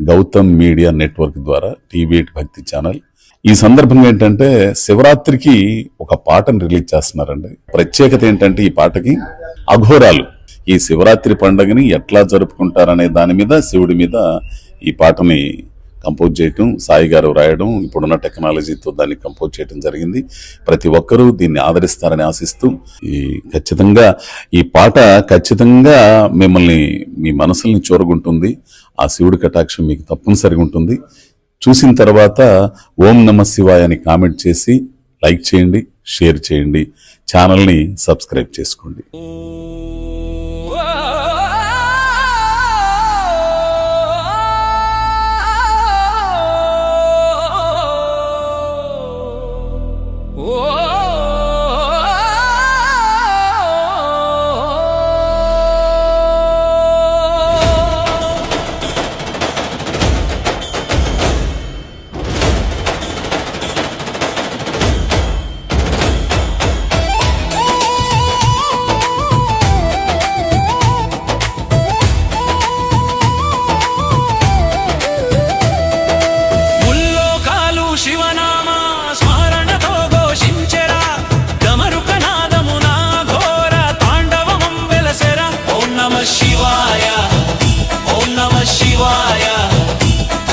Gautam media network ద్వారా టీవీ8 భక్తి channel. ఈ సందర్భంగా ఏంటంటే శివరాత్రికి ఒక పాటను రిలీజ్ చేస్తున్నారండి. ప్రత్యేకత ఏంటంటే ఈ పాటకి అఘోరాలు ఈ శివరాత్రి పండుగని ఎట్లా జరుపుకుంటారనే దాని మీద, శివుడి మీద ఈ పాటని కంపోజ్ చేయటం, సాయి గారు రాయడం, ఇప్పుడున్న టెక్నాలజీతో దాన్ని కంపోజ్ చేయడం జరిగింది. ప్రతి ఒక్కరూ దీన్ని ఆదరిస్తారని ఆశిస్తూ ఖచ్చితంగా ఈ పాట ఖచ్చితంగా మిమ్మల్ని, మీ మనసుల్ని చూరగుంటుంది. ఆ శివుడి కటాక్షం మీకు తప్పనిసరిగా ఉంటుంది. చూసిన తర్వాత ఓం నమ శివాయ అని కామెంట్ చేసి లైక్ చేయండి, షేర్ చేయండి, ఛానల్ని సబ్స్క్రైబ్ చేసుకోండి.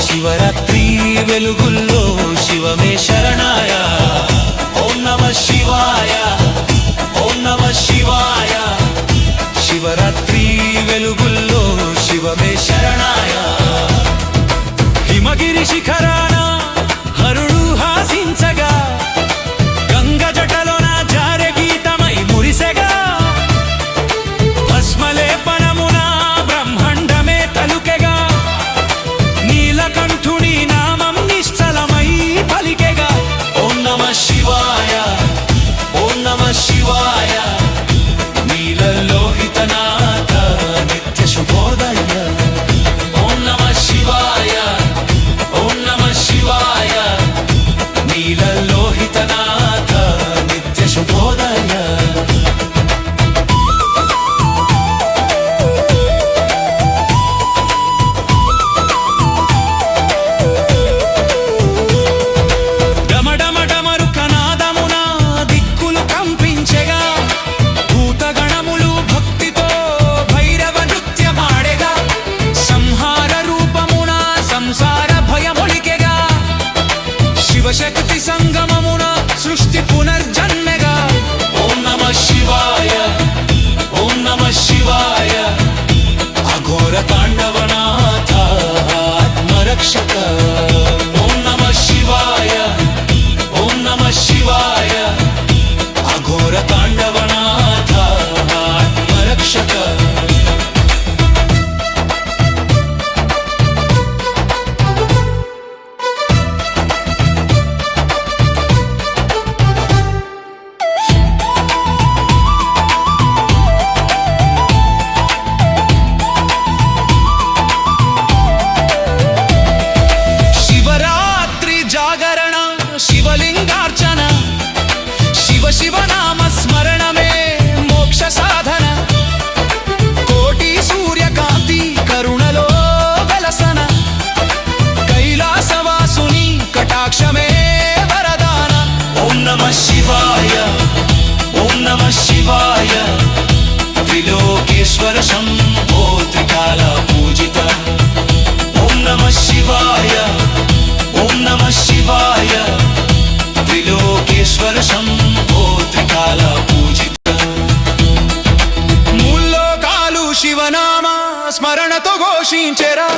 శివరాత్రి వెలుగుల్లో శివమే శరణాయ. ఓం నమ శివాయ, ఓం నమ శివాయ. శివరాత్రి వెలుగుల్లో శివమే శరణాయ. హిమగిరి శిఖరాన హరుడు హాసించగా, గంగ జటలోన జారె గీతమై మురిసెగా, భస్మలేపనమున బ్రహ్మాండమే తలుకెగా, నీలకంఠుని నామం నిశ్చలమై పలికెగా. ఓం నమ శివాయ, ఓం నమ శివాయ. నీలలోహితనాథ నిత్య శుభోదయ. ఓం నమ శివాయ, ఓం నమ శివాయ. నీలలోహితనాథ నిత్య శుభోదయ. శక్తి సంగమమున సృష్టి పునర్జన్మెగా. ఓం నమ శివాయ, ఓం నమ శివాయ. అఘోర తాండవనాథ ఆత్మరక్షక. ఓం నమ శివాయ, ఓం నమ శివాయ. అఘోర తాండవనాథ ఆత్మరక్షక. శివలింగార్చన, శివ శివనామ స్మరణమే మోక్ష సాధన. కోటి సూర్యకాంతి కరుణలో వెలసన, కైలాసవాసుని కటాక్షమే వరదాన. ఓం నమ శివాయ, ఓం నమ శివాయ. త్రిలోకేశ్వర శంభో త్రికాల పూజిత. ఓం నమ శివాయ, ఓం నమ శివాయ. త్రిలోకేశ్వర శంభో త్రికాల పూజిత. ముల్లోకాలు శివనామ స్మరణతో ఘోషించెరా.